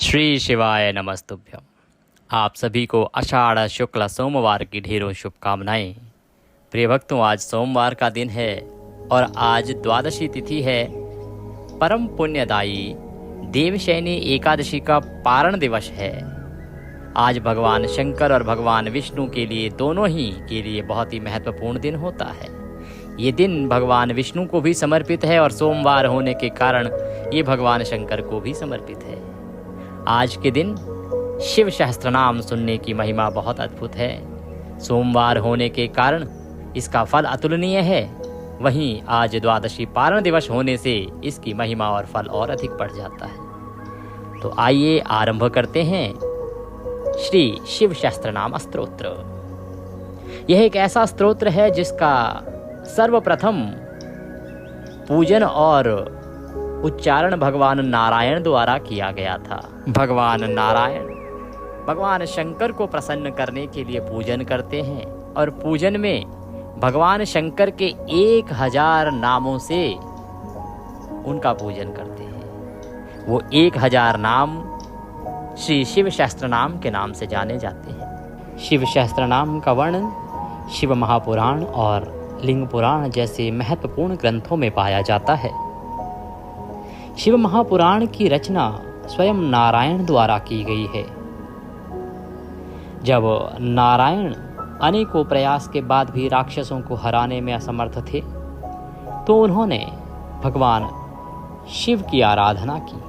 श्री शिवाय नमस्तुभ्यम। आप सभी को आषाढ़ शुक्ल सोमवार की ढेरों शुभकामनाएं। प्रिय भक्तों, आज सोमवार का दिन है और आज द्वादशी तिथि है। परम पुण्यदायी देवशयनी एकादशी का पारण दिवस है। आज भगवान शंकर और भगवान विष्णु के लिए दोनों ही के लिए बहुत ही महत्वपूर्ण दिन होता है। ये दिन भगवान विष्णु को भी समर्पित है और सोमवार होने के कारण ये भगवान शंकर को भी समर्पित है। आज के दिन शिव सहस्त्रनाम सुनने की महिमा बहुत अद्भुत है। सोमवार होने के कारण इसका फल अतुलनीय है। वहीं आज द्वादशी पारण दिवस होने से इसकी महिमा और फल और अधिक बढ़ जाता है। तो आइए आरंभ करते हैं श्री शिव सहस्त्रनाम स्तोत्र। यह एक ऐसा स्तोत्र है जिसका सर्वप्रथम पूजन और उच्चारण भगवान नारायण द्वारा किया गया था। भगवान नारायण भगवान शंकर को प्रसन्न करने के लिए पूजन करते हैं और पूजन में भगवान शंकर के 1000 नामों से उनका पूजन करते हैं। वो 1000 नाम श्री शिव सहस्त्रनाम के नाम से जाने जाते हैं। शिव सहस्त्रनाम का वर्णन शिव महापुराण और लिंग पुराण जैसे महत्वपूर्ण ग्रंथों में पाया जाता है। शिव महापुराण की रचना स्वयं नारायण द्वारा की गई है। जब नारायण अनेकों प्रयास के बाद भी राक्षसों को हराने में असमर्थ थे तो उन्होंने भगवान शिव की आराधना की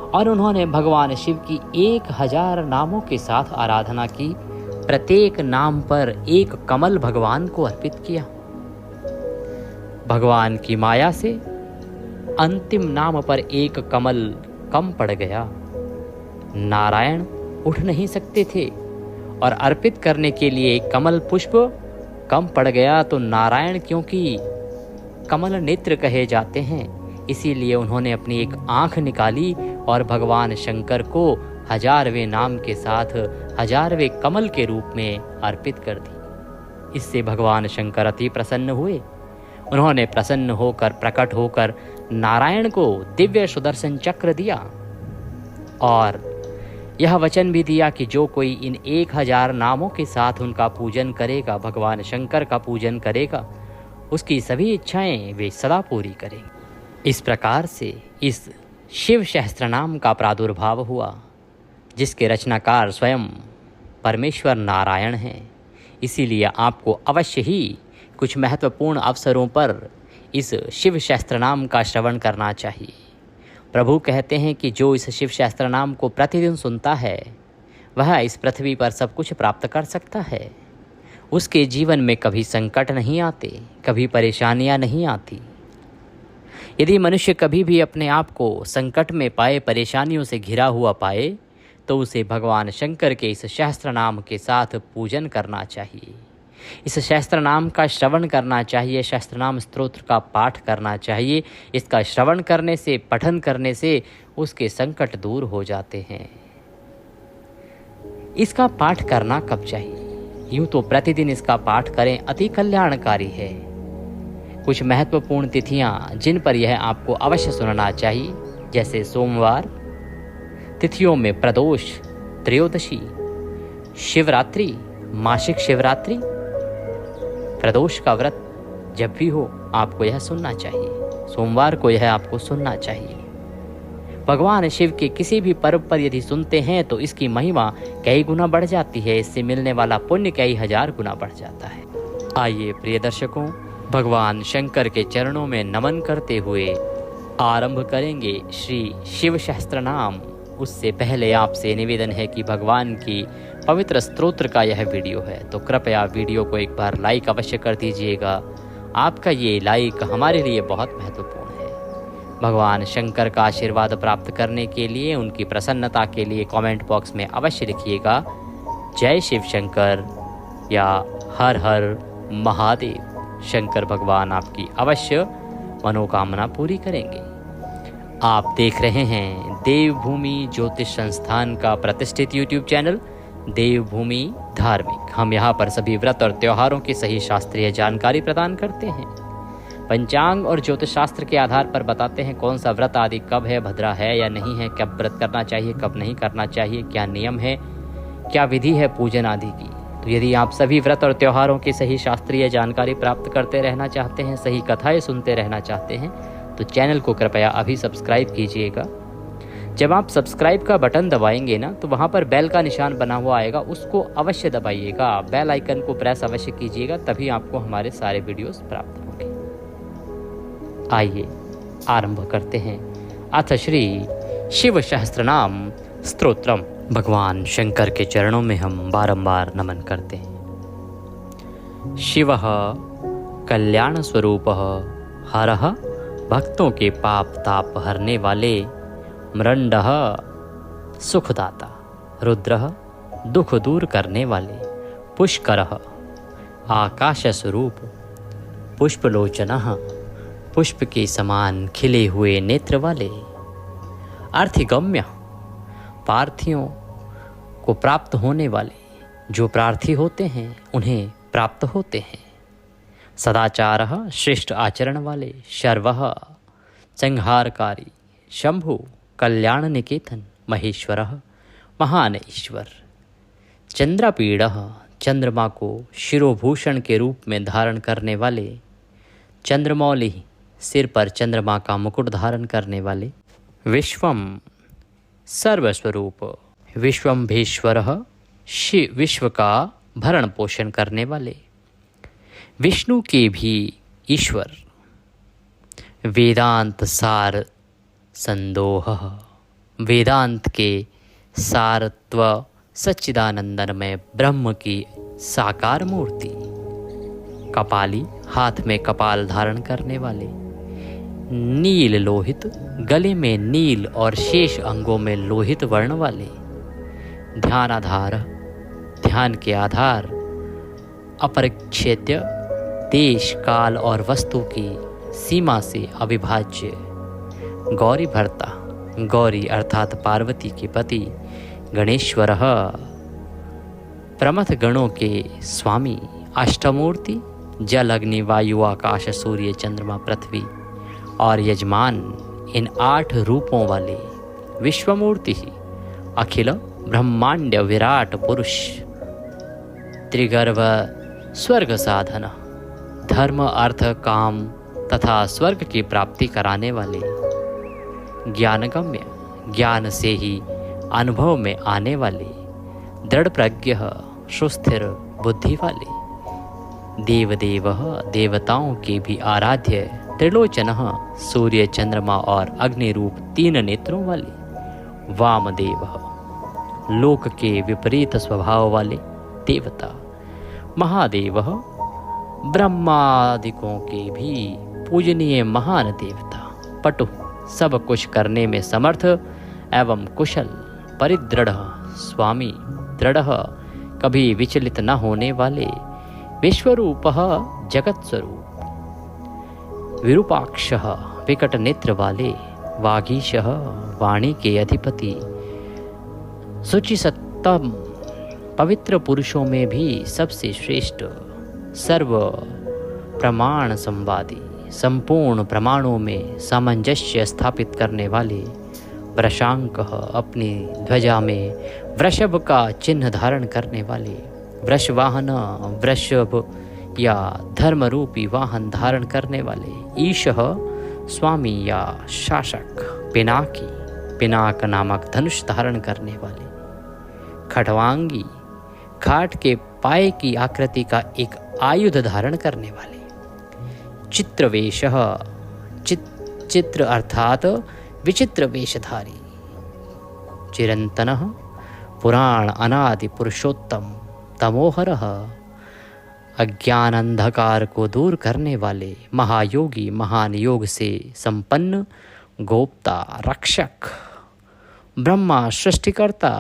और उन्होंने भगवान शिव की 1000 नामों के साथ आराधना की। प्रत्येक नाम पर एक कमल भगवान को अर्पित किया। भगवान की माया से अंतिम नाम पर एक कमल कम पड़ गया। नारायण उठ नहीं सकते थे और अर्पित करने के लिए कमल पुष्प कम पड़ गया तो नारायण, क्योंकि कमल नेत्र कहे जाते हैं, इसीलिए उन्होंने अपनी एक आंख निकाली और भगवान शंकर को 1000वें नाम के साथ 1000वें कमल के रूप में अर्पित कर दी। इससे भगवान शंकर अति प्रसन्न हुए। उन्होंने प्रसन्न होकर प्रकट होकर नारायण को दिव्य सुदर्शन चक्र दिया और यह वचन भी दिया कि जो कोई इन 1000 नामों के साथ उनका पूजन करेगा, भगवान शंकर का पूजन करेगा, उसकी सभी इच्छाएं वे सदा पूरी करेंगे। इस प्रकार से इस शिव सहस्त्रनाम का प्रादुर्भाव हुआ, जिसके रचनाकार स्वयं परमेश्वर नारायण हैं। इसीलिए आपको अवश्य ही कुछ महत्वपूर्ण अवसरों पर इस शिव सहस्त्रनाम का श्रवण करना चाहिए। प्रभु कहते हैं कि जो इस शिव सहस्त्रनाम को प्रतिदिन सुनता है वह इस पृथ्वी पर सब कुछ प्राप्त कर सकता है। उसके जीवन में कभी संकट नहीं आते, कभी परेशानियां नहीं आती। यदि मनुष्य कभी भी अपने आप को संकट में पाए, परेशानियों से घिरा हुआ पाए, तो उसे भगवान शंकर के इस सहस्त्रनाम के साथ पूजन करना चाहिए। इस सहस्त्रनाम का श्रवण करना चाहिए, सहस्त्रनाम स्तोत्र का पाठ करना चाहिए। इसका श्रवण करने से, पठन करने से उसके संकट दूर हो जाते हैं। इसका पाठ करना कब चाहिए? यूं तो प्रतिदिन इसका पाठ करें, अति कल्याणकारी है। कुछ महत्वपूर्ण तिथियां जिन पर यह आपको अवश्य सुनना चाहिए, जैसे सोमवार, तिथियों में प्रदोष, त्रयोदशी, शिवरात्रि, मासिक शिवरात्रि, प्रदोष का व्रत जब भी हो आपको यह सुनना चाहिए। सोमवार को यह आपको सुनना चाहिए। भगवान शिव के किसी भी पर्व पर यदि सुनते हैं तो इसकी महिमा कई गुना बढ़ जाती है। इससे मिलने वाला पुण्य कई 1000 गुना बढ़ जाता है। आइए प्रिय दर्शकों, भगवान शंकर के चरणों में नमन करते हुए आरंभ करेंगे श्री शिव सहस्त्रनाम। उससे पहले आपसे निवेदन है कि भगवान की पवित्र स्तोत्र का यह वीडियो है तो कृपया वीडियो को एक बार लाइक अवश्य कर दीजिएगा। आपका ये लाइक हमारे लिए बहुत महत्वपूर्ण है। भगवान शंकर का आशीर्वाद प्राप्त करने के लिए, उनकी प्रसन्नता के लिए कमेंट बॉक्स में अवश्य लिखिएगा जय शिव शंकर या हर हर महादेव। शंकर भगवान आपकी अवश्य मनोकामना पूरी करेंगे। आप देख रहे हैं देवभूमि ज्योतिष संस्थान का प्रतिष्ठित यूट्यूब चैनल देवभूमि धार्मिक। हम यहाँ पर सभी व्रत और त्योहारों की सही शास्त्रीय जानकारी प्रदान करते हैं। पंचांग और ज्योतिष शास्त्र के आधार पर बताते हैं कौन सा व्रत आदि कब है, भद्रा है या नहीं है, कब व्रत करना चाहिए, कब नहीं करना चाहिए, क्या नियम है, क्या विधि है पूजन आदि की। तो यदि आप सभी व्रत और त्योहारों की सही शास्त्रीय जानकारी प्राप्त करते रहना चाहते हैं, सही कथाएं सुनते रहना चाहते हैं, तो चैनल को कृपया अभी सब्सक्राइब कीजिएगा। जब आप सब्सक्राइब का बटन दबाएंगे ना, तो वहाँ पर बेल का निशान बना हुआ आएगा, उसको अवश्य दबाइएगा, बेल आइकन को प्रेस अवश्य कीजिएगा, तभी आपको हमारे सारे वीडियोस प्राप्त होंगे। आइए आरंभ करते हैं। अथ श्री शिव सहस्त्रनाम स्तोत्रम। भगवान शंकर के चरणों में हम बारंबार नमन करते हैं। शिवः कल्याण स्वरूपः हरः भक्तों के पाप ताप हरने वाले, मृंडः सुखदाता, रुद्रः दुख दूर करने वाले, पुष्करः आकाश स्वरूप, पुष्पलोचनः पुष्प के समान खिले हुए नेत्र वाले, अर्थिगम्य प्रार्थियों को प्राप्त होने वाले, जो प्रार्थी होते हैं उन्हें प्राप्त होते हैं, सदाचारः श्रेष्ठ आचरण वाले, शर्वः संहारकारी, शंभु कल्याण निकेतन, महेश्वरः महान ईश्वर, चंद्रपीडः चंद्रमा को शिरोभूषण के रूप में धारण करने वाले, चंद्रमौली सिर पर चंद्रमा का मुकुट धारण करने वाले, विश्वम सर्वस्वरूप, विश्वम्भेश्वरः विश्व का भरण पोषण करने वाले, विष्णु के भी ईश्वर, वेदांत सार संदोह, वेदांत के सारत्व सच्चिदानंदन में ब्रह्म की साकार मूर्ति, कपाली हाथ में कपाल धारण करने वाले, नील लोहित गले में नील और शेष अंगों में लोहित वर्ण वाले, ध्यानाधार ध्यान के आधार, अपरिच्छेद्य देश काल और वस्तु की सीमा से अविभाज्य, गौरी भर्ता, गौरी अर्थात पार्वती के पति, गणेश्वरः प्रमथ गणों के स्वामी, अष्टमूर्ति, जल अग्नि वायु आकाश सूर्य चंद्रमा पृथ्वी और यजमान, इन 8 रूपों वाले, विश्वमूर्ति, अखिल ब्रह्मांड विराट पुरुष, त्रिगर्भ स्वर्ग साधन, धर्म अर्थ काम तथा स्वर्ग की प्राप्ति कराने वाले, ज्ञानगम्य ज्ञान से ही अनुभव में आने वाले, दृढ़ प्रज्ञ सुस्थिर बुद्धि वाले, देवदेव देवताओं के भी आराध्य, त्रिलोचन सूर्य चंद्रमा और अग्नि रूप 3 नेत्रों वाले, वामदेव लोक के विपरीत स्वभाव वाले देवता, महादेव ब्रह्मादिकों के भी पूजनीय महान देवता, पटु सब कुछ करने में समर्थ एवं कुशल, परिदृढ़ स्वामी, दृढ़ कभी विचलित न होने वाले, विश्वरूपः जगत स्वरूप, विरूपाक्षः विकट नेत्र वाले, वागीशः वाणी के अधिपति, शुचि सत्तम पवित्र पुरुषों में भी सबसे श्रेष्ठ, सर्व प्रमाण संवादी, संपूर्ण प्रमाणों में सामंजस्य स्थापित करने वाले, वृषांक अपनी ध्वजा में वृषभ का चिन्ह धारण करने वाले, वृषवाहन वृषभ या धर्म रूपी वाहन धारण करने वाले, ईशः स्वामी या शासक, पिनाकी पिनाक नामक धनुष धारण करने वाले, खटवांगी खाट के पाए की आकृति का एक आयुध धारण करने वाले, चित्रवेशः चित्र अर्थात विचित्र वेशधारी, चिरंतनः पुराण अनादि पुरुषोत्तम, तमोहरः अज्ञान अंधकार को दूर करने वाले, महायोगी महान योग से संपन्न, गोप्ता रक्षक, ब्रह्मा सृष्टिकर्ता,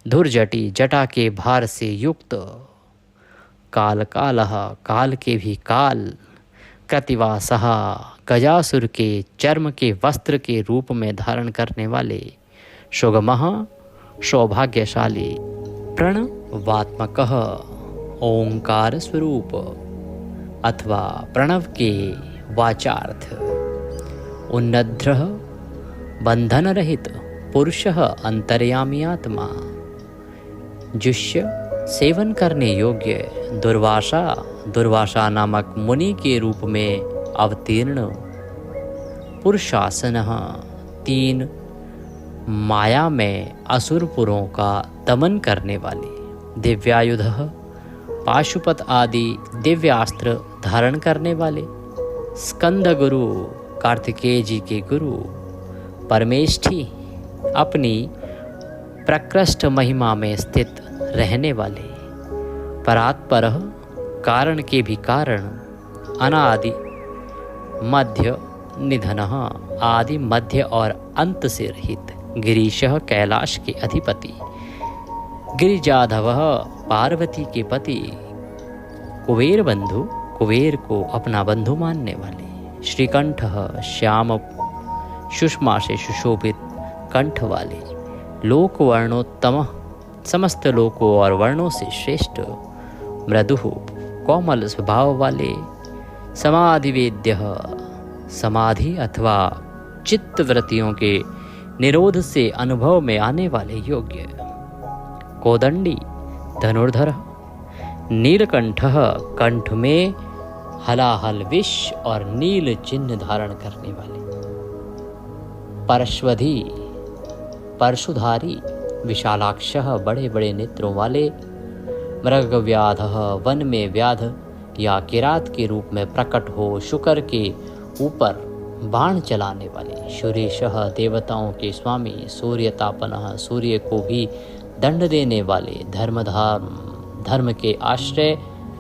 धुर्जटी जटा के भार से युक्त, काल कालः काल के भी काल, कृतिवासः गजासुर के चर्म के वस्त्र के रूप में धारण करने वाले, सुगमः सौभाग्यशाली, प्रणवात्मकः ओंकार स्वरूप अथवा प्रणव के वाचार्थ उन्नद्रः बंधन रहित पुरुषः अंतर्यामी आत्मा। जुष्य सेवन करने योग्य दुर्वासा नामक मुनि के रूप में अवतीर्ण। पुरुषासनः 3 माया में असुरपुरों का दमन करने वाले। दिव्यायुधः पाशुपत आदि दिव्यास्त्र धारण करने वाले। स्कंद गुरु कार्तिकेय जी के गुरु। परमेष्ठी अपनी प्रकृष्ट महिमा में स्थित रहने वाले। परात्पर कारण के भी कारण। अनादि मध्य निधनः आदि मध्य और अंत से रहित। गिरीशः कैलाश के अधिपति। गिरिजाधवः पार्वती के पति। कुबेर बंधु कुबेर को अपना बंधु मानने वाले। श्रीकंठः श्याम सुषमा से सुशोभित कंठ वाले। लोक वर्णोत्तम समस्त लोकों और वर्णों से श्रेष्ठ। मृदुः कोमल स्वभाव वाले। समाधिवेद्यः समाधि अथवा चित्त वृत्तियों के निरोध से अनुभव में आने वाले योग्य। कोदंडी धनुर्धर। नीलकंठः कंठ में हलाहल विष और नील चिन्ह धारण करने वाले। परश्वधी परशुधारी। विशालाक्षः बड़े बड़े नेत्रों वाले। मृगव्याधः वन में व्याध या किरात के रूप में प्रकट हो शुकर के ऊपर बाण चलाने वाले। सुरेशः देवताओं के स्वामी। सूर्यतापनः सूर्य को भी दंड देने वाले। धर्म के आश्रय।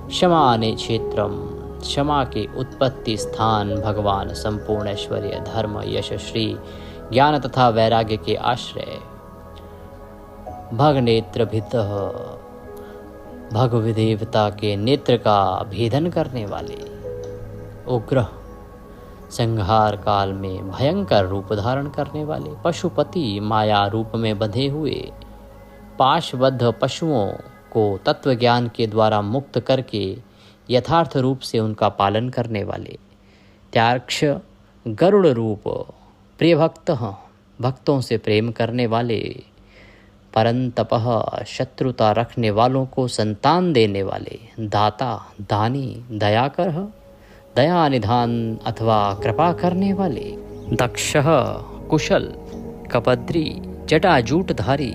क्षमाने क्षेत्रम क्षमा के उत्पत्ति स्थान। भगवान संपूर्ण ऐश्वर्य धर्म यश श्री ज्ञान तथा वैराग्य के आश्रय। भगनेत्रभितः भगवदेवता के नेत्र का भेदन करने वाले। उग्र संहार काल में भयंकर रूप धारण करने वाले। पशुपति माया रूप में बंधे हुए पाशबद्ध पशुओं को तत्व ज्ञान के द्वारा मुक्त करके यथार्थ रूप से उनका पालन करने वाले। त्यार्क्ष गरुड़ रूप प्रिय भक्तों से प्रेम करने वाले। परंतपः शत्रुता रखने वालों को संतान देने वाले। दाता दानी दयाकर दया निधान अथवा कृपा करने वाले। दक्षः कुशल कपद्री जटाजूटधारी।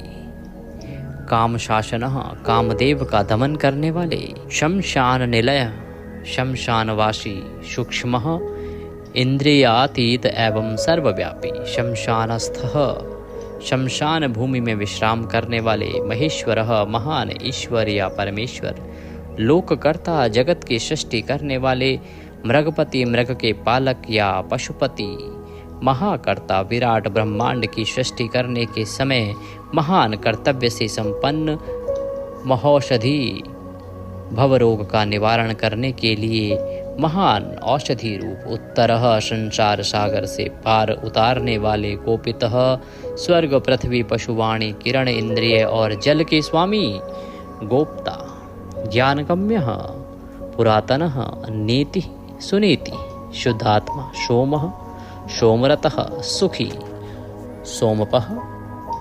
काम शासनः कामदेव का दमन करने वाले। शमशान निलय शमशानवासी। सूक्ष्मः इंद्रियातीत एवं सर्वव्यापी। शमशानस्थः शमशान भूमि में विश्राम करने वाले। महेश्वरः महान ईश्वर या परमेश्वर। लोककर्ता जगत की सृष्टि करने वाले। मृगपति मृग के पालक या पशुपति। महाकर्ता विराट ब्रह्मांड की सृष्टि करने के समय महान कर्तव्य से संपन्न। महौषधि भवरोग का निवारण करने के लिए महान औषधि रूप। उत्तरः संसार सागर से पार उतारने वाले। गोपितः स्वर्ग पृथ्वी पशुवाणी किरण इंद्रिय और जल के स्वामी। गोप्ता ज्ञानगम्यः पुरातनः नीति सुनीति। शुद्धात्मा सोमः सोमरतः सुखी। सोमपः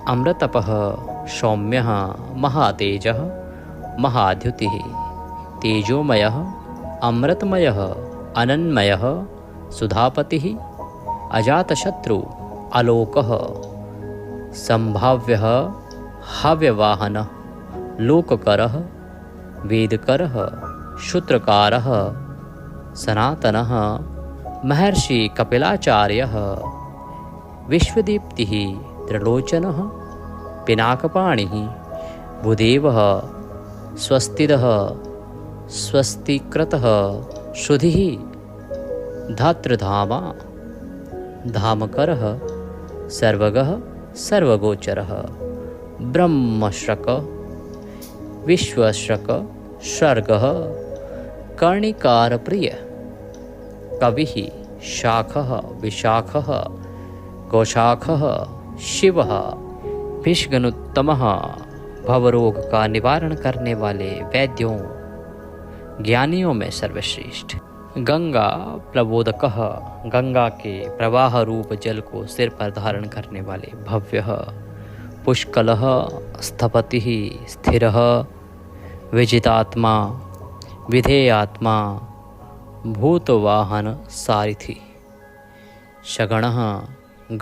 अमृतपः सौम्यः। महातेजः महाद्युतिः। तेजोमयः अमृतमयः अनन्मयः। सुधापतिः अजातशत्रु आलोकः। संभाव्यः हव्यवाहनः। लोककरः वेदकरः। सूत्रकारः सनातनः। महर्षि कपिलाचार्यः। विश्वदीप्तिः त्रिलोचनः। पिनाकपाणिः भूदेवः। स्वस्तिदः स्वस्तिकृतः। श्रुधिः धातृधामा धामकरः। सर्वगः सर्वगोचरः। ब्रह्मश्रक विश्वश्रक सर्गः। कर्णिकारप्रिय कविः। शाखः विशाखः गोशाखः। शिवः भिष्गनुत्तमः भवरोग का निवारण करने वाले। वैद्यों ज्ञानियों में सर्वश्रेष्ठ। गंगा प्रबोधकः, गंगा के प्रवाह रूप जल को सिर पर धारण करने वाले। भव्यः पुष्कलः स्थपतिः स्थिरः विजितात्मा विधेयात्मा भूतवाहन सारिथि। शगणः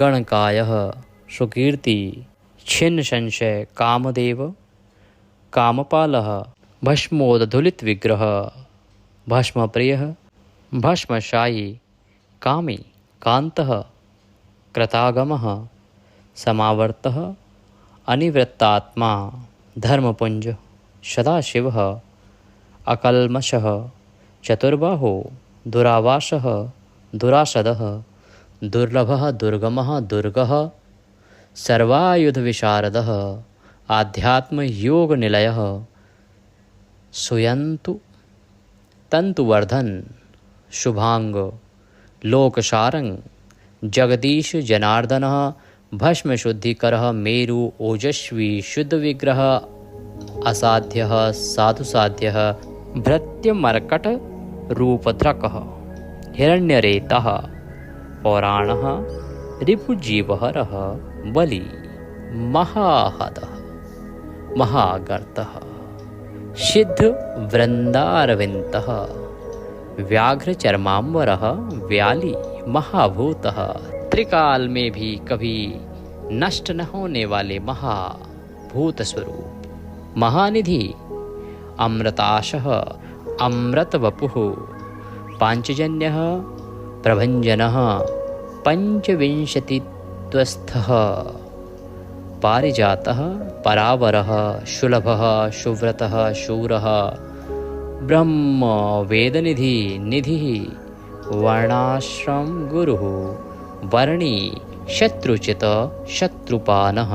गणकायः सुकीर्ति छिन्न संशय कामदेव कामपालः भस्मोदधुलित विग्रह भस्मप्रियः भस्मशायी कामी कान्तः कृतागमः समावर्तः अनिवृत्तात्मा धर्मपुंज सदाशिवः अकल्मषः चतुर्बाहो दुरावासः दुरासदः दुर्लभः दुर्गमः दुर्गः सर्वायुधविशारदः आध्यात्मयोगनिलयः सुयन्तु तंतुवर्धन शुभांग लोकसारंग जगदीश जनार्दनः भस्म शुद्धिकरः मेरु ओजस्वी शुद्ध विग्रह असाध्यः साधुसाध्यः भृत्यमर्कट रूपद्रकः हिरण्यरेतः पौराणः रिपुजीवहरः बलि महाहदः महागर्तः सिद्ध वृंदारविंदः व्याघ्रचर्मांबरः व्याली महाभूतः त्रिकाल में भी कभी नष्ट न होने वाले महाभूत स्वरूप महानिधि अमृताशः अमृतवपुः पांचजन्यः प्रभंजनः पंचविंशतित्वस्थः पारिजातः परावरः शुलभः शुव्रतः शूरः ब्रह्म वेदनिधि निधिः वर्णाश्रम गुरुः वर्णी शत्रुचित शत्रुपानः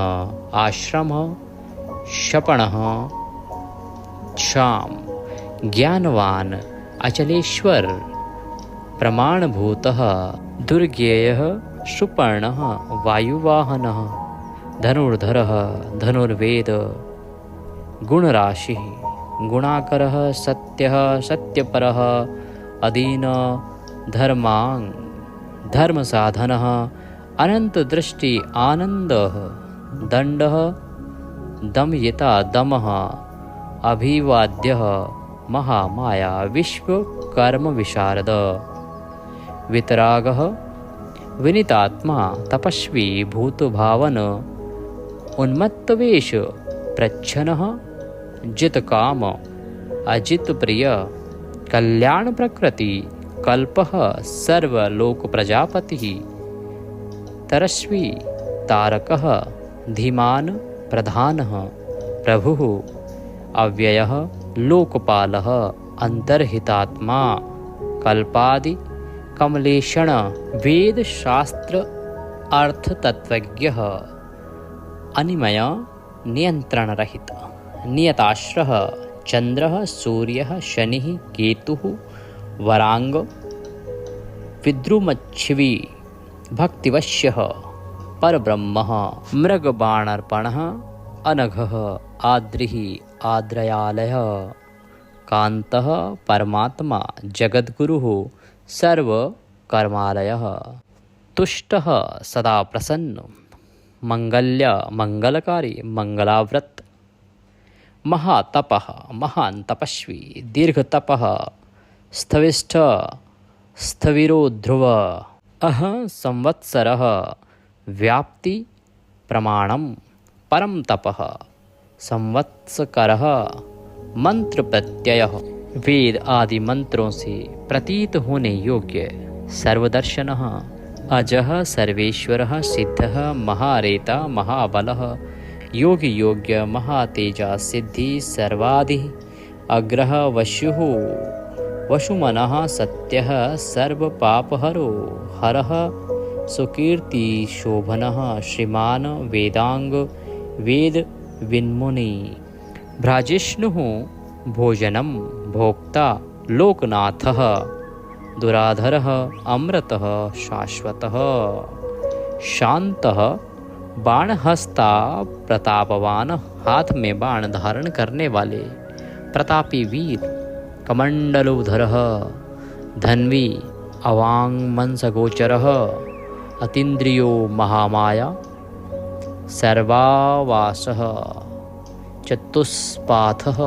आश्रमः शपणः क्षाम ज्ञानवान अचलेश्वर प्रमाणभूतः दुर्ज्ञेयः सुपर्णः वायुवाहनः धनुर्धरः धनुर्वेद गुणराशिः गुणाकरः सत्यः सत्यपरः अदीन धर्मांग धर्मसाधनः अनन्तदृष्टि आनन्दः दण्डः दमयिता दमः अभिवाद्यः महामाया विश्वकर्मविशारद वितरागः विनीतात्मा तपस्वी भूतभावन उन्मत्तवेश प्रच्छन्नः जितकाम अजितप्रिय कल्याण प्रकृति कल्पः सर्वलोक प्रजापतिः तरस्वी तारकः धीमान प्रधानः प्रभुः अव्ययः लोकपालः अंतर्हितात्मा कल्पादि कमलेशण वेद शास्त्र अर्थ तत्वज्ञः अनिमय नियंत्रण रहित नियताश्रः चंद्रः सूर्यः शनिः केतुः वरांग विद्रुमच्छिवी भक्तिवश्यः परब्रह्मः मृगबाणर्पणः अनघः आद्रिः आद्रयालयः कान्तः परमात्मा जगद्गुरुः सर्वकर्मालयः तुष्टः सदा प्रसन्न मंगल्य मंगलकारी मंगलाव्रत महातपः महान तपस्वी दीर्घतपः स्थविष्ठ स्थविरो ध्रुव अह संवत्सरः व्याप्ति प्रमाणम परम तपः संवत्सकरः मंत्र प्रत्ययः वेद आदि मंत्रों से प्रतीत होने योग्य सर्वदर्शनः अजः सर्वेश्वरः सिद्धः महारेता महाबलः योगी योग्य महातेजा सिद्धि सर्वाधि अग्रह वशुः वशुमनः सत्यः सर्वपापहरो हरः सुकीर्ति शोभनः श्रीमान वेदांग वेद विन्मुनि भ्राजिष्णुः भोजनं भोक्ता लोकनाथः दुराधरः अमृतः शाश्वतः शांतः बाणहस्ता प्रतापवान हाथ में बाण धारण करने वाले प्रतापी वीर कमंडलोधरः धन्वी अवाङ्मनसगोचरः अतीन्द्रियो महामाया सर्वावासः चतुष्पाथः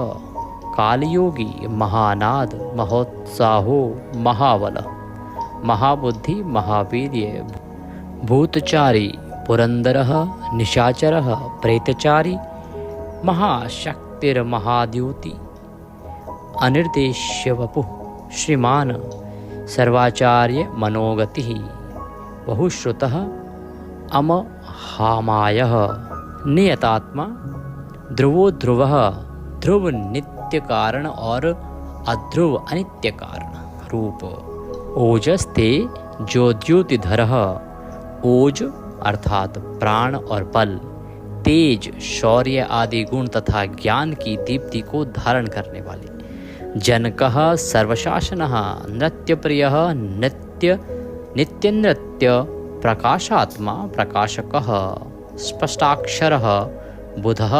कालयोगी महानाद महोत्साहो महाबलः महाबुद्धि महावीर्य भूतचारी पुरंदरः निशाचरः प्रेतचारी महाशक्तिर्महाद्युति अनिर्देश्य वपुः श्रीमान सर्वाचार्य मनोगतिः बहुश्रुतः अमहामायः नियतात्मा ध्रुवो ध्रुवः ध्रुव नित्य कारण और अध्रुव अनित्य कारण रूप ओजस्ते ज्योद्युतिधरः ओज अर्थात प्राण और बल तेज शौर्य आदि गुण तथा ज्ञान की दीप्ति को धारण करने वाले जनकः सर्वशासनः नृत्यप्रियः नित्य नृत्य प्रकाशात्मा प्रकाशकः स्पष्टाक्षरः बुधः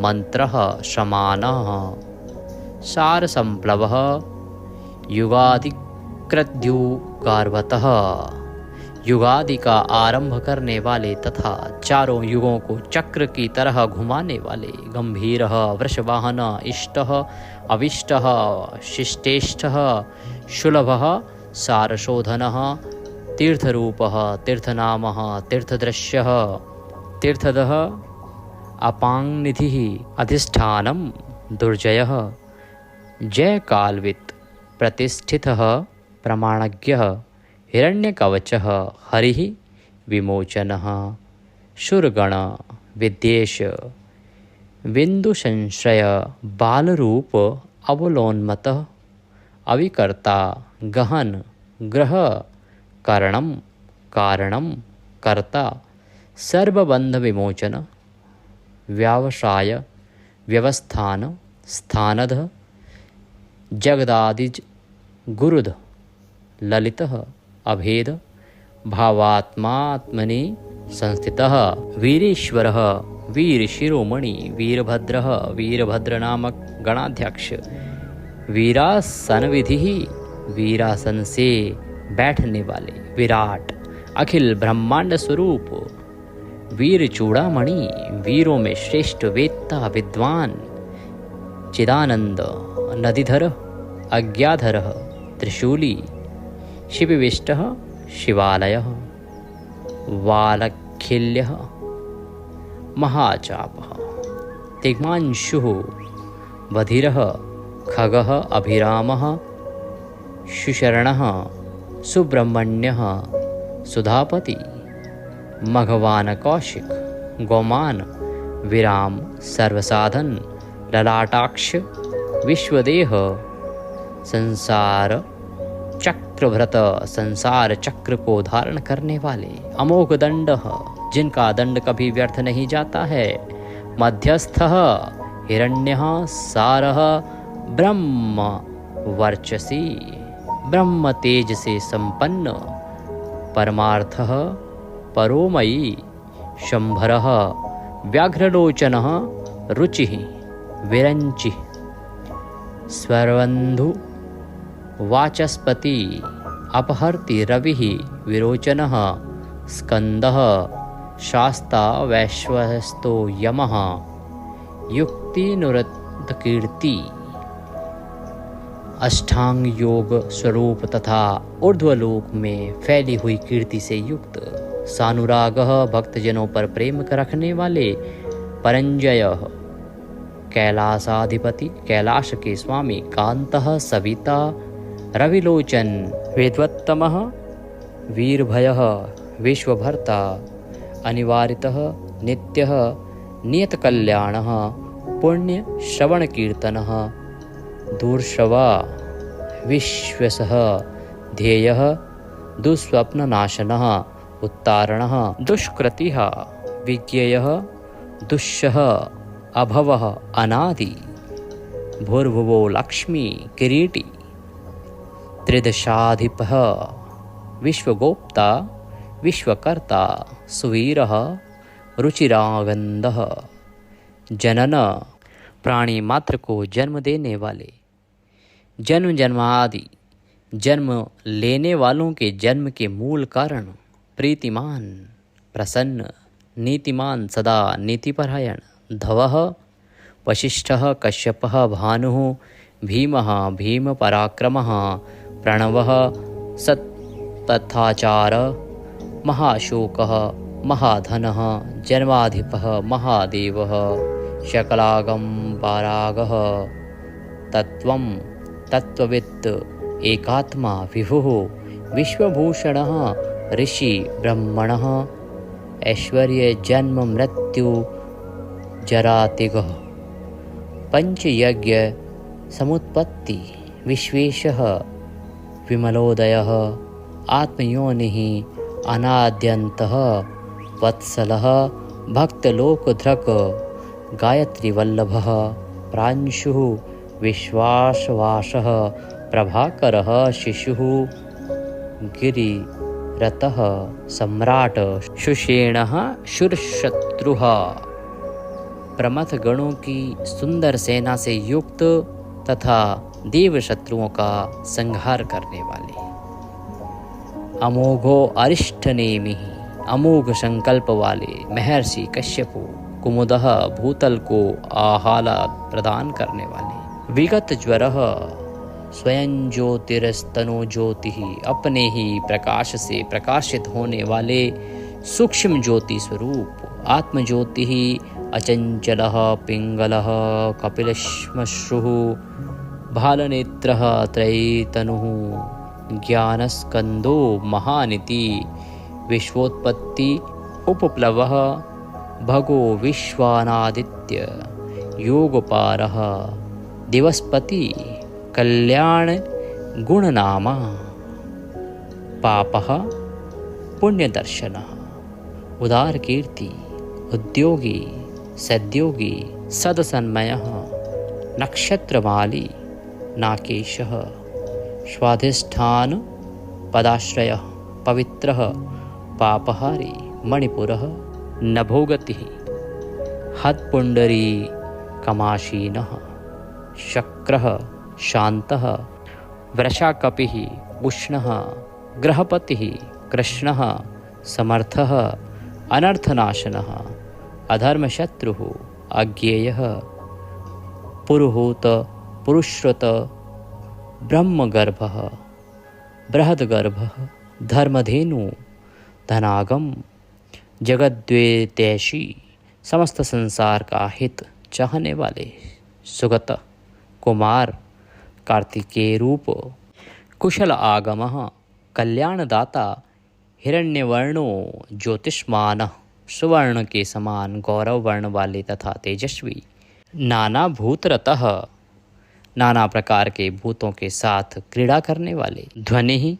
मंत्रः शमानः सारसंप्लवः युगादिकृद्युगार्वतः युगादि का आरंभ करने वाले तथा चारों युगों को चक्र की तरह घुमाने वाले गंभीरः वृषवाहन इष्टः अविष्टः शिष्टेष्टः शुलभः सारशोधनः तीर्थरूपः तीर्थनामः तीर्थदृश्यः तीर्थदः अपांनिधिः अधिष्ठानं दुर्जयः जयकालवित् प्रतिष्ठितः प्रमाणज्ञः हिरण्यकवचः हरिः विमोचनः शूरगण विद्वेष बिंदुसंश्रय बालरूप अवलोन्मतः अविकर्ता गहन ग्रह कारणं कारणं कर्ता सर्वबंध विमोचन व्यावसाय व्यवस्थान स्थानद जगदादिज गुरुद ललितः अभेद भावात्मात्मनि संस्थितः वीरेश्वरः वीरशिरोमणि वीरभद्रः वीरभद्रनामक गणाध्यक्ष वीरासन विधि वीरासन से बैठने वाले विराट अखिल ब्रह्मांड स्वरूप वीर चूड़ामणि वीरों में श्रेष्ठ वेत्ता विद्वान चिदानंद नदीधर अज्ञाधर त्रिशूली शिविविष्टः शिवालयः वालखिल्यः महाचापः तिग्मांशुः बधिरः खगः अभिरामः शुशरणः सुब्रह्मण्यः सुधापति मघवान कौशिक गौमान विराम सर्वसाधन ललाटाक्ष विश्वदेह संसार चक्रभृत संसार चक्र को धारण करने वाले अमोघ दंड जिनका दंड कभी व्यर्थ नहीं जाता है मध्यस्थः हिरण्यः सारः ब्रह्म वर्चसी ब्रह्म तेज से संपन्न परमार्थः परोमयी शंभरः व्याघ्रलोचनः रुचिः विरंचिः स्वरबंधु वाचस्पति अपहर्ति रविः विरोचनः स्कंदः शास्ता वैश्वस्तो यमः युक्तिनुरतकीर्ति अष्टांग योग स्वरूप तथा ऊर्ध्वलोक में फैली हुई कीर्ति से युक्त सानुरागः भक्तजनों पर प्रेम रखने वाले परंजयः कैलासाधिपति कैलाश के स्वामी कांतः सविता रविलोचन वेदवत्तमः वीरभयः विश्वभर्ता अनिवारितः नित्यः नियतकल्याणः पुण्यश्रवणकीर्तनः दूरश्रवा विश्वसः ध्येयः दुःस्वप्ननाशनः उत्तारणः दुष्कृतिः विज्ञेयः दुष्यः अभवः अनादि भूर्भुवो लक्ष्मी किरीटी त्रिदशाधिपः विश्वगोप्ता विश्वकर्ता सुवीरः रुचिरागंधः जनन प्राणी मात्र को जन्म देने वाले जन्म जन्मादि जन्म लेने वालों के जन्म के मूल कारण, प्रीतिमान, प्रसन्न, नीतिमान, सदा नीतिपरायण, धवः, वशिष्ठः, कश्यपः, भानुः, भीमः, भीमपराक्रमः, प्रणवः, सत्तथाचार, महाशोकः, महाधनः, जन्माधिपः, महादेवः, शकलागम्बरागः, तत्त्वं, तत्त्ववित्, एकात्मा, विभुः, विश्वभूषणः, ऋषि, ब्रह्मणः, ऐश्वर्य, जन्म, मृत्यु, जरातिगः, पंचयज्ञ, समुत्पत्ति, विश्वेशः, विमलोदयः, आत्मयोनिः, अनाद्यन्तः, वत्सलः, भक्तलोकधृक्, गायत्रीवल्लभः, प्रांशुः, विश्वासवासः, प्रभाकरः, शिशुः, गिरिरतः, सम्राट, सुषेणः, शूरशत्रुः, प्रमथ गणों की सुंदर सेना से युक्त तथा देव शत्रुओं का संहार करने वाले, अमोघो अरिष्टनेमि, अमोघ संकल्प वाले महर्षि कश्यपु, कुमुदः, भूतल को आह्लाद प्रदान करने वाले, विगत ज्वरः, स्वयं ज्योतिरस्तनो ज्योति, अपने ही प्रकाश से प्रकाशित होने वाले सूक्ष्म ज्योति स्वरूप, आत्मज्योति, अचंचलः, पिंगलः, कपिलश्मश्रुः, भालनेत्रः, त्रयीतनुः, ज्ञानस्कंदो, महानिति, विश्वोत्पत्ति, उपप्लवः, भगो, विश्वानादित्य, योगपारः, दिवसपति, कल्याण गुणनामा, पापः, पुण्यदर्शनः, उदार कीर्ति, उद्योगी, सद्योगी, सदसन्मयः, नक्षत्रमाली, नाकेशः, स्वाधिष्ठान पदाश्रयः, पवित्रः, पापहारी, मणिपुरः, नभोगतिः, हत्पुण्डरी, कमाशीनः, शक्रः, शान्तः, वृषाकपिः, उष्णः, ग्रहपतिः, कृष्णः, समर्थः, अनर्थनाशनः, अधर्मशत्रुः, अज्ञेयः, पुरुहूत, पुरुश्रुत, ब्रह्मगर्भः, बृहद्गर्भः, धर्मधेनु, धनागम, जगद्वेतैषी, समस्त संसार का हित चाहने वाले, सुगत, कुमार, कार्तिकेय रूप, कुशल आगमः, कल्याणदाता, हिरण्यवर्णो, ज्योतिष्मानः, सुवर्ण के समान गौरव वर्ण वाले तथा तेजस्वी, नाना भूतरतः, नाना प्रकार के भूतों के साथ क्रीड़ा करने वाले, ध्वनिः,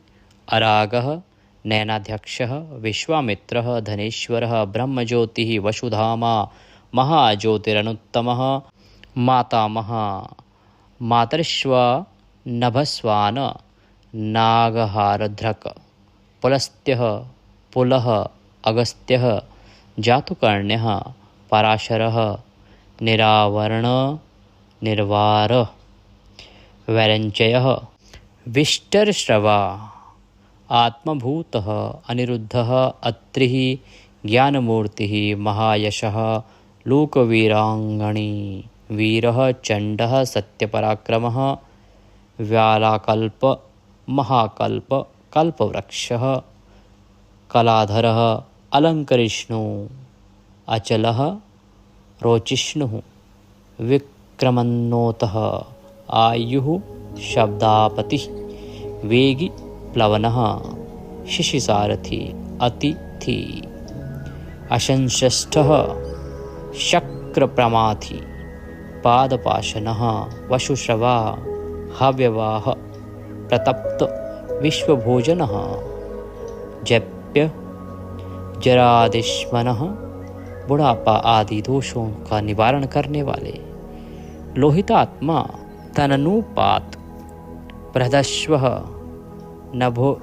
अरागः, नैनाध्यक्षः, विश्वामित्रः, धनेश्वरः, ब्रह्मज्योतिः, वसुधामा, महाज्योतिरनुत्तमः, मातामह, मातर्श्वा, नभस्वान, नागहारध्रक, पुलस्त्यः, पुलः, अगस्त्यः, जातुकर्ण्यः, पराशरः, निरावरण, निर्वार, वैरञ्चयः, विष्टरश्रवा, आत्मभूतः, अनिरुद्धः, अत्रिः, ज्ञानमूर्तिः, महायशः, लोकवीराङ्गणी, वीरः, चण्डः, सत्यपराक्रमः, व्यालाकल्प, महाकल्प, कल्पवृक्षः, कलाधरः, अलङ्करिष्णु, अचलः, रोचिष्णुः, विक्रमन्नोतः, आयुः, शब्दापतिः, वेगी, प्लवनः, शिशिसारथी, अतिथि, अशंश्रेष्ठः, शक्रप्रमाथि, पादपाशनः, वशुश्रवा, हव्यवाह, प्रतप्त, विश्वभोजनः, जप्य, जरादिश्मनः, बुढ़ापा आदि दोषों का निवारण करने वाले, लोहितात्मा, तननुपात, बृहदश्वः, नभो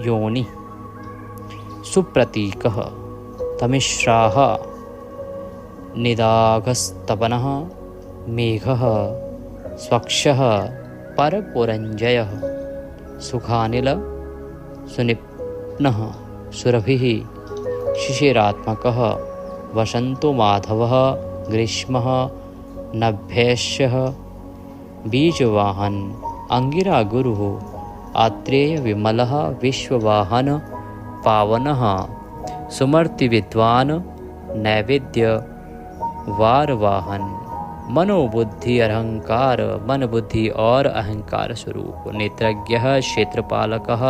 योनि, सुप्रतीकः, तमिश्राः, निदाघस्तपनः, मेघः, स्वक्षः, परपुरञ्जयः, सुखानिल सुनिप्नः सुरभिः शिशिरात्मकः वसन्तो माधवः ग्रीष्मः नभ्यश्यः बीजवाहन अंगिरा गुरुः आत्रेय विमलः विश्ववाहन पावनः सुमर्ति विद्वान नैवेद्य वारवाहन मनोबुद्धि अहंकार मन बुद्धि और अहंकार स्वरूप नेत्रज्ञः क्षेत्रपालकः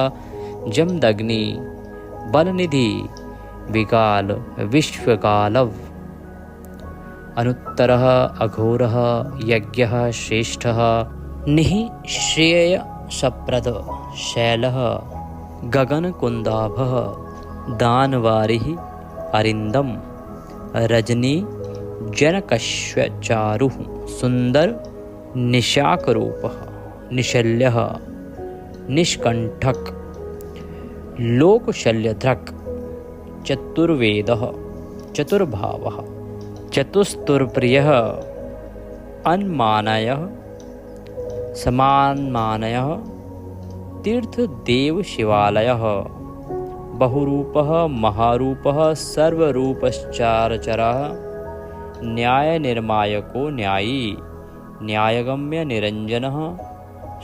जमदग्नि बलनिधि विकाल विश्वकालव अनुत्तरः अघोरः यज्ञः श्रेष्ठः निःश्रेय सप्रद शैलः गगनकुन्दाभः दानवारिः अरिन्दम रजनी जनकश्चारुः सुंदर निशाकरूपः निशल्यः निष्कंठक लोकशल्यधृक् चतुर्वेदः चतुर्भावः चतुस्तुर्प्रियः अन्मानयः समान्मानयः तीर्थदेव शिवालयः बहुरूपः महारूपः सर्वरूपश्चारचरः न्यायनिर्मायको न्यायी न्यायगम्य निरञ्जनः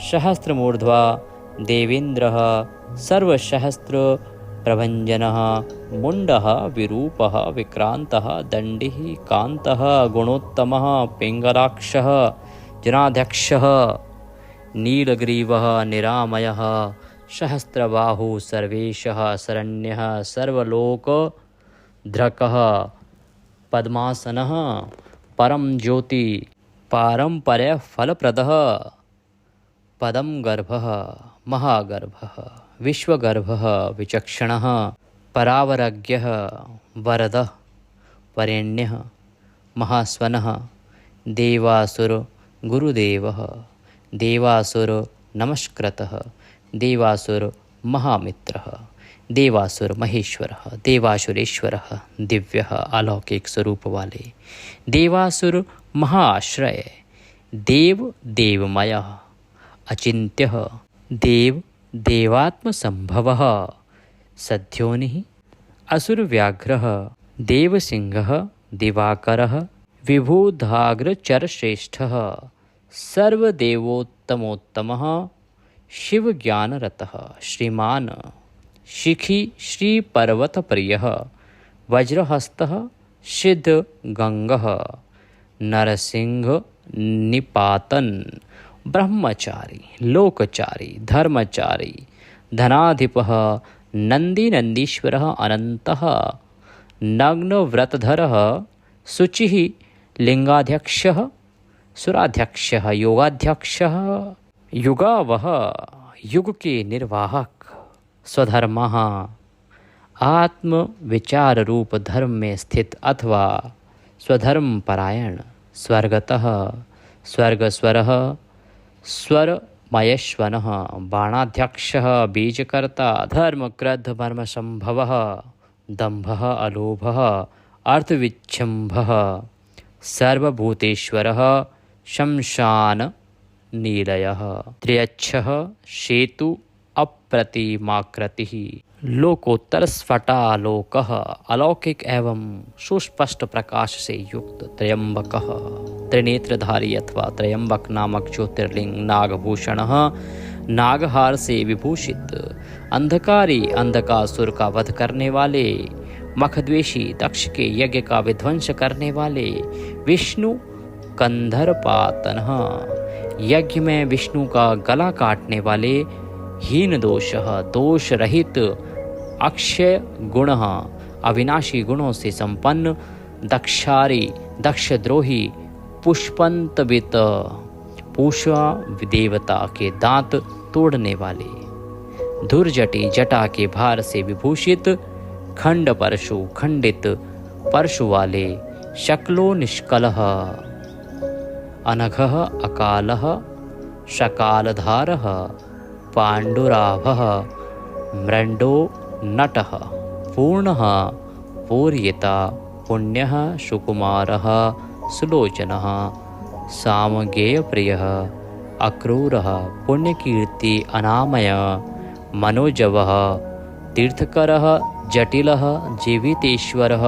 सहस्रमूर्ध्वा देवेन्द्रः सर्वसहस्र प्रभञ्जनः मुण्डः विरूपः विक्रान्तः दण्डिः कान्तः गुणोत्तमः पिङ्गलाक्षः जनाध्यक्षः नीलग्रीवः निरामयः सहस्रबाहु सर्वेशः शरण्यः सर्वलोकधृकः पद्मासनः परम ज्योति पारंपर्य फलप्रदः पदम गर्भः महागर्भः विश्वगर्भः विचक्षणः परावरज्ञः वरदः वरेण्यः महास्वनः देवासुर गुरुदेवः देवासुर नमस्कृतः देवासुर महामित्रः देवासुर महेश्वरः देवासुरेश्वरः दिव्यः अलौकिक स्वरूप वाले देवासुर महाश्रय देव देवमयः अचिन्त्यः देव देवात्म संभवः सद्योनिः असुर व्याघ्रः देवसिंहः दिवाकरः विभूधाग्रचरश्रेष्ठः सर्वदेवोत्तमोत्तमः शिवज्ञानरतः श्रीमान शिखी श्रीपर्वतप्रियः वज्रहस्तः सिद्धगङ्गः नरसिंह निपातन ब्रह्मचारी लोकचारी धर्मचारी धनाधिपः नन्दीनन्दीश्वरः अनन्तः नग्नव्रतधरः शुचिः लिंगाध्यक्षः सुराध्यक्षः योगाध्यक्षः युगावः युग के निर्वाहक स्वधर्मः आत्म विचार रूप धर्म में स्थित अथवा स्वधर्म परायण स्वर्गतः स्वर्गस्वरः स्वरमयश्वनः बाणाध्यक्षः बीजकर्ता धर्म क्रोध मर्म संभवः दम्भः अलोभः अर्थविच्छम्भः सर्वभूतेश्वरः शमशान नीलयः त्र्यच्छः सेतु अप्रतिमाकृतिः लोकोत्तर स्फटालोकः अलौकिक एवं सुस्पष्ट प्रकाश से युक्त त्रयंबकः त्रिनेत्रधारी अथवा त्रयंबक नामक ज्योतिर्लिंग नागभूषणः नागहार से विभूषित अंधकारी अंधकासुर का वध करने वाले मखद्वेषी दक्ष के यज्ञ का विध्वंस करने वाले विष्णु कंधरपातनः यज्ञ में विष्णु का गला काटने वाले हीन दोषः दोष रहित अक्षय गुणः अविनाशी गुणों से संपन्न दक्षारी दक्षद्रोही पुष्पंतवित पूषा देवता के दांत तोड़ने वाले धुर्जटी जटा के भार से विभूषित खंड परशु खंडित परशु वाले शक्लो निष्कलः अनघः अकालः शकालधारः पाण्डुराभः मृण्डो नटः पूर्णः पूर्यता पुण्यः सुकुमारः सुलोचनः सामगेयप्रियः अक्रूरः पुण्यकीर्ति अनामय मनोजवः तीर्थकरः जटिलः जीवितेश्वरः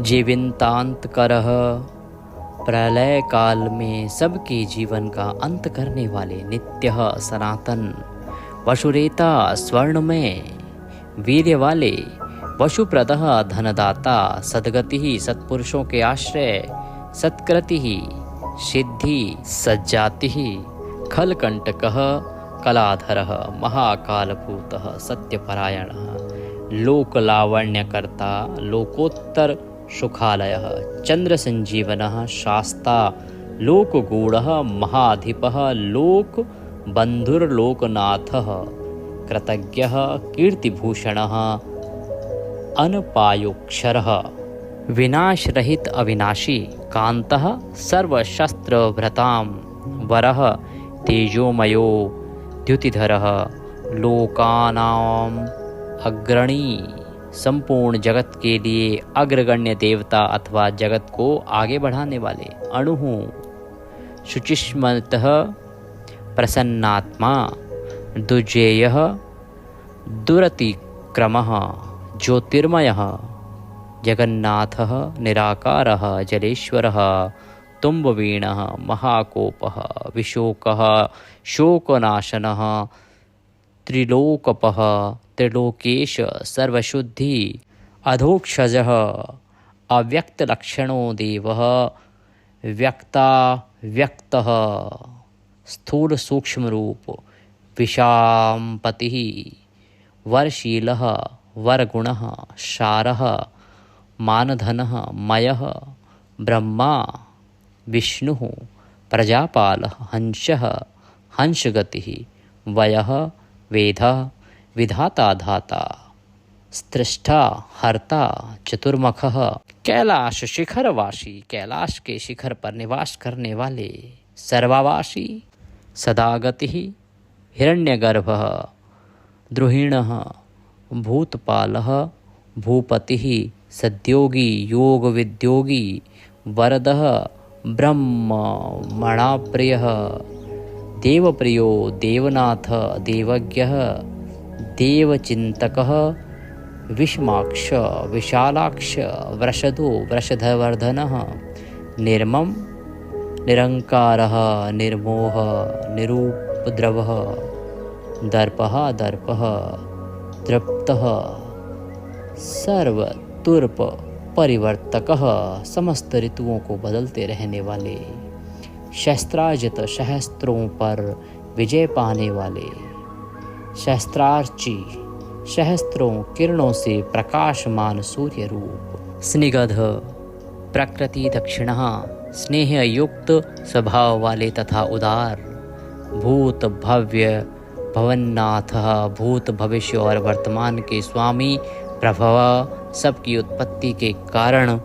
जीवितांतकरः प्रलय काल में सबके जीवन का अंत करने वाले नित्य सनातन वसुरेता स्वर्णमय वीर्य वाले वसुप्रदः धनदाता सद्गति सत्पुरुषों के आश्रय सत्कृति सिद्धि सज्जाति खलकंटकः कलाधरः महाकालभूतः सत्यपरायणः लोकलावण्यकर्ता लोकोत्तर सुखालयः चंद्र संजीवनः शास्ता लोकगूढ़ः महाधिपः लोक बंधुर्लोकनाथः कृतज्ञः कीर्तिभूषणः अनपायोक्षरः विनाशरहित अविनाशी कांतः सर्वशस्त्रभृतां वरः तेजोमयो द्युतिधरः लोकानां अग्रणी संपूर्ण जगत के लिए अग्रगण्य देवता अथवा जगत को आगे बढ़ाने वाले अणुः शुचिस्मतः प्रसन्नात्मा दुर्जेयः दुरतिक्रमः ज्योतिर्मयः जगन्नाथः निराकारः जलेश्वरः तुम्बवीणः महाकोपः विशोकः शोकनाशनः त्रिलोकपः त्रिलोकेश सर्वशुद्धि अधोक्षजः अव्यक्तलक्षणो देवः व्यक्तः स्थूल सूक्ष्म रूप विशाम्पतिः वरशीलः वरगुणः शारः मानधनः मयः ब्रह्मा विष्णुः प्रजापालः हंसः हंसगतिः वयः वेदः विधाता धाता स्त्रष्टा हर्ता चतुर्मुखः कैलाश शिखरवासी कैलाश के शिखर पर निवास करने वाले सर्वावासी सदागतिः हिरण्यगर्भः द्रुहिणः भूतपालः भूपतिः सद्योगी योग विद्योगी वरदः ब्रह्मणाप्रियः देवप्रियो देवनाथ देवज्ञः देवचिन्तकः विषमाक्ष विशालाक्ष वृषदो वृषधवर्धनः निर्मम निरंकारः निर्मोह निरुपद्रवः दर्पः दर्पः तृप्तः सर्वतुर्प परिवर्तकः समस्त ऋतुओं को बदलते रहने वाले शस्त्राजित सहस्त्रों पर विजय पाने वाले शस्त्रार्ची सहस्त्रों किरणों से प्रकाशमान सूर्य रूप स्निग्ध प्रकृति दक्षिणः स्नेह युक्त स्वभाव वाले तथा उदार भूत भव्य भवन्नाथः भूत भविष्य और वर्तमान के स्वामी प्रभव सबकी उत्पत्ति के कारण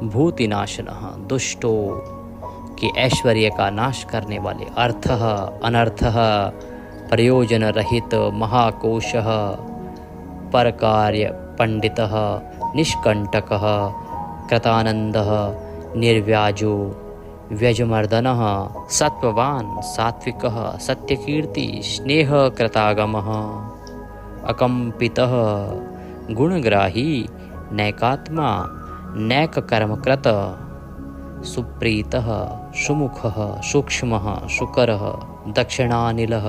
भूतिनाशनः दुष्टों के ऐश्वर्य का नाश करने वाले अर्थः अनर्थः प्रयोजन रहित महाकोशः परकार्य पंडितः निष्कंटकः कृतानंदः निर्व्याजो व्यजमर्दनः सत्ववान सात्विकः सत्यकीर्ति स्नेह कृतागमः अकंपितः गुणग्राही नैकात्मा नैक कर्मकृत सुप्रीतः सुमुखः सूक्ष्मः शुकरः दक्षिणानिलः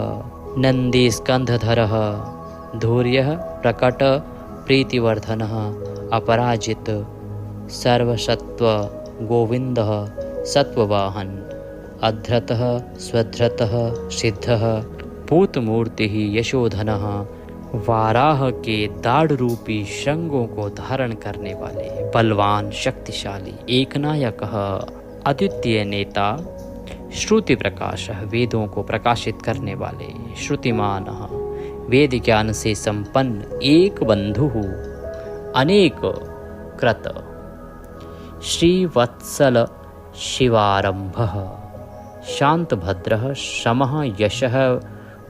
नन्दीस्कन्धधरः धूर्यः प्रकट प्रीतिवर्धनः अपराजित सर्वसत्व गोविन्दः सत्ववाहन अधृतः स्वधृतः सिद्धः पूतमूर्तिः यशोधनः वाराह के दाढ़ रूपी शंगों को धारण करने वाले बलवान शक्तिशाली एकनायकः अद्वितीय नेता श्रुति प्रकाशः वेदों को प्रकाशित करने वाले श्रुतिमानः वेद ज्ञान से संपन्न एक बंधुः अनेक कृत श्रीवत्सल शिवारंभः शांतभद्रः शमः यशः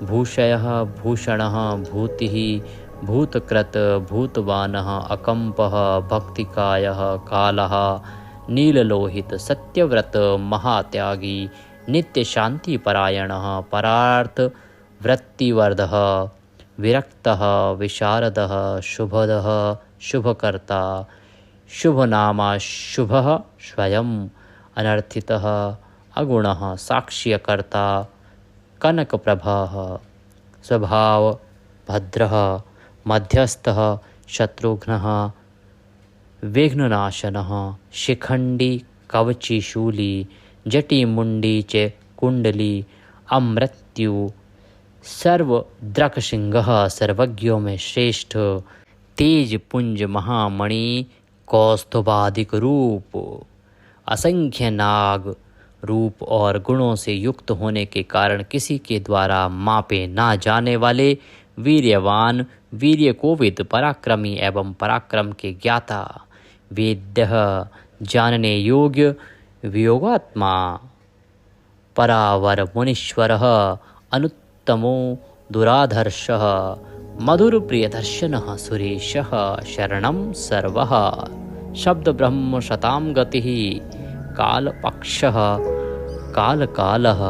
भूषयः भूषणः भूतिः भूतकृत भूतवानः अकंपः भक्तिकायः कालः नीललोहित सत्यव्रत महात्यागी नित्य शांति परायणः परार्थ वृत्तिवर्धः विरक्तः विशारदः शुभदः शुभकर्ता शुभनामा शुभः स्वयं अनर्थितः अगुणः साक्ष्यकर्ता कनकप्रभः स्वभाव भद्रः मध्यस्थः शत्रुघ्नः विघ्ननाशनः शिखण्डी कवचीशूली जटिमुण्डी च कुण्डली अमृत्यु सर्वद्रकसिंहः सर्वज्ञों में श्रेष्ठ तेज पुंज महामणि कौस्तुभादिक रूप असंख्य नाग रूप और गुणों से युक्त होने के कारण किसी के द्वारा मापे ना जाने वाले वीर्यवान वीर्य कोविद पराक्रमी एवं पराक्रम के ज्ञाता वेद्य जानने योग्य वियोगात्मा परावर मुनीश्वरः अनुत्तमो दुराधर्षः मधुर प्रियदर्शनः सुरेशः शरणं सर्वः शब्द ब्रह्म शतां गतिः कालपक्षः कालकालः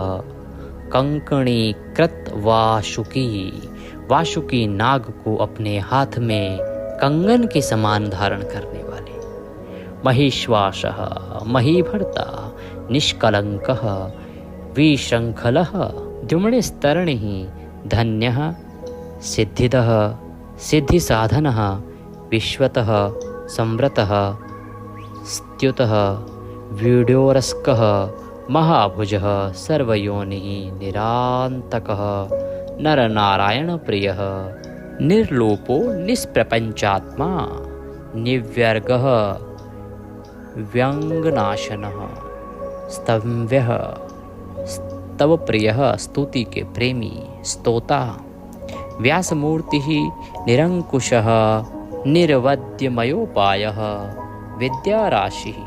कंकणी कृत वासुकी नाग को अपने हाथ में कंगन के समान धारण करने वाले महेश्वासः महीभर्ता निष्कलंकः विशृंखलः द्युम्नस्तरणिः धन्यः सिद्धिदः सिद्धिसाधनः विश्वतः संवृतः स्तुतः व्यूढोरस्कः महाभुजः सर्वयोनिः निरान्तकः नरनारायणप्रियः निर्लोपो निष्प्रपञ्चात्मा निव्यर्गः व्यङ्गनाशनः स्तम्भ्यः स्तवप्रियः स्तुति के प्रेमी स्तोता व्यासमूर्तिः निरंकुशः निर्वद्यमयोपायः विद्याराशिः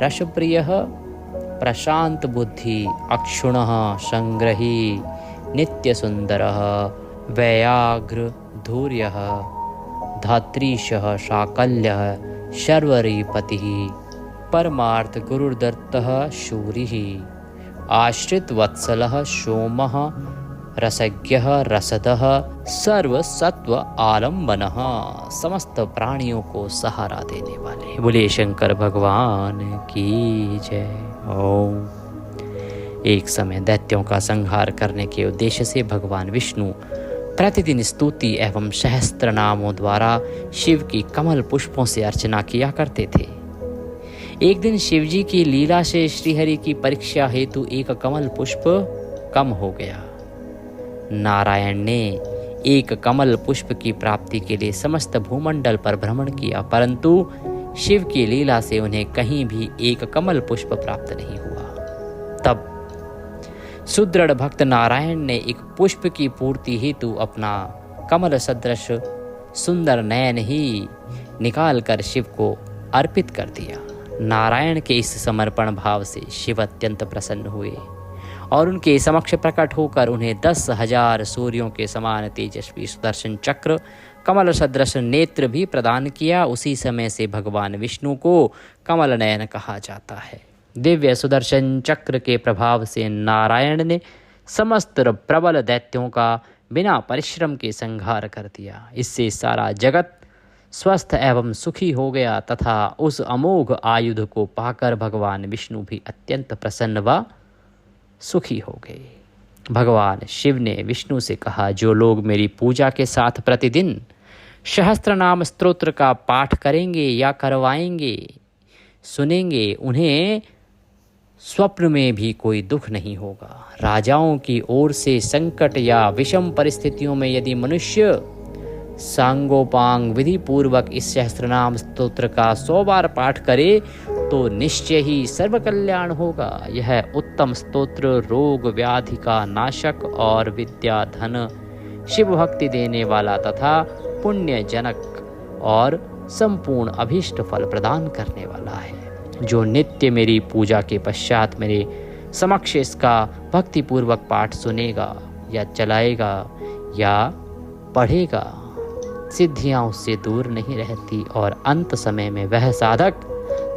रसप्रियः प्रशांत बुद्धि अक्षुणः संग्रही नित्यसुंदरः वैयाघ्र धूर्यः धात्रीशः शाकल्यः शर्वरीपतिः परमार्थ गुरुदत्तः शूरिः आश्रितवत्सलः सोमः रसज्ञः रसदः सर्वसत्व आलम्बनः समस्त प्राणियों को सहारा देने वाले। बोले शंकर भगवान की जय। ओम। एक समय दैत्यों का संहार करने के उद्देश्य से भगवान विष्णु प्रतिदिन स्तुति एवं सहस्त्र नामों द्वारा शिव की कमल पुष्पों से अर्चना किया करते थे। एक दिन शिवजी की लीला से श्रीहरि की परीक्षा हेतु एक कमल पुष्प कम हो गया। नारायण ने एक कमल पुष्प की प्राप्ति के लिए समस्त भूमंडल पर भ्रमण किया, परंतु शिव की लीला से उन्हें कहीं भी एक कमल पुष्प प्राप्त नहीं हुआ। तब सुदृढ़ भक्त नारायण ने एक पुष्प की पूर्ति हेतु अपना कमल सदृश सुंदर नयन ही निकालकर शिव को अर्पित कर दिया। नारायण के इस समर्पण भाव से शिव अत्यंत प्रसन्न हुए और उनके समक्ष प्रकट होकर उन्हें 10,000 सूर्यों के समान तेजस्वी सुदर्शन चक्र कमल सदृश नेत्र भी प्रदान किया। उसी समय से भगवान विष्णु को कमल नयन कहा जाता है। दिव्य सुदर्शन चक्र के प्रभाव से नारायण ने समस्त प्रबल दैत्यों का बिना परिश्रम के संहार कर दिया। इससे सारा जगत स्वस्थ एवं सुखी हो गया तथा उस अमोघ आयुध को पाकर भगवान विष्णु भी अत्यंत प्रसन्न व सुखी हो गए। भगवान शिव ने विष्णु से कहा, जो लोग मेरी पूजा के साथ प्रतिदिन सहस्त्र नाम स्तोत्र का पाठ करेंगे या करवाएंगे सुनेंगे, उन्हें स्वप्न में भी कोई दुख नहीं होगा। राजाओं की ओर से संकट या विषम परिस्थितियों में यदि मनुष्य सांगोपांग विधि पूर्वक इस सहस्त्रनाम स्तोत्र का 100 बार पाठ करे तो निश्चय ही सर्व कल्याण होगा। यह उत्तम स्तोत्र रोग व्याधि का नाशक और विद्या धन शिव भक्ति देने वाला तथा पुण्य जनक और संपूर्ण अभीष्ट फल प्रदान करने वाला है। जो नित्य मेरी पूजा के पश्चात मेरे समक्ष इसका भक्ति पूर्वक पाठ सुनेगा या चलाएगा या पढ़ेगा, सिद्धियां उससे दूर नहीं रहती और अंत समय में वह साधक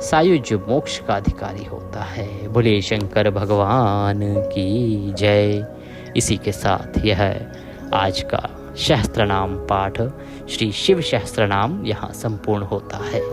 सायुज्य मोक्ष का अधिकारी होता है। बोले शंकर भगवान की जय। इसी के साथ यह आज का सहस्त्र नाम पाठ श्री शिव सहस्त्र नाम यहाँ संपूर्ण होता है।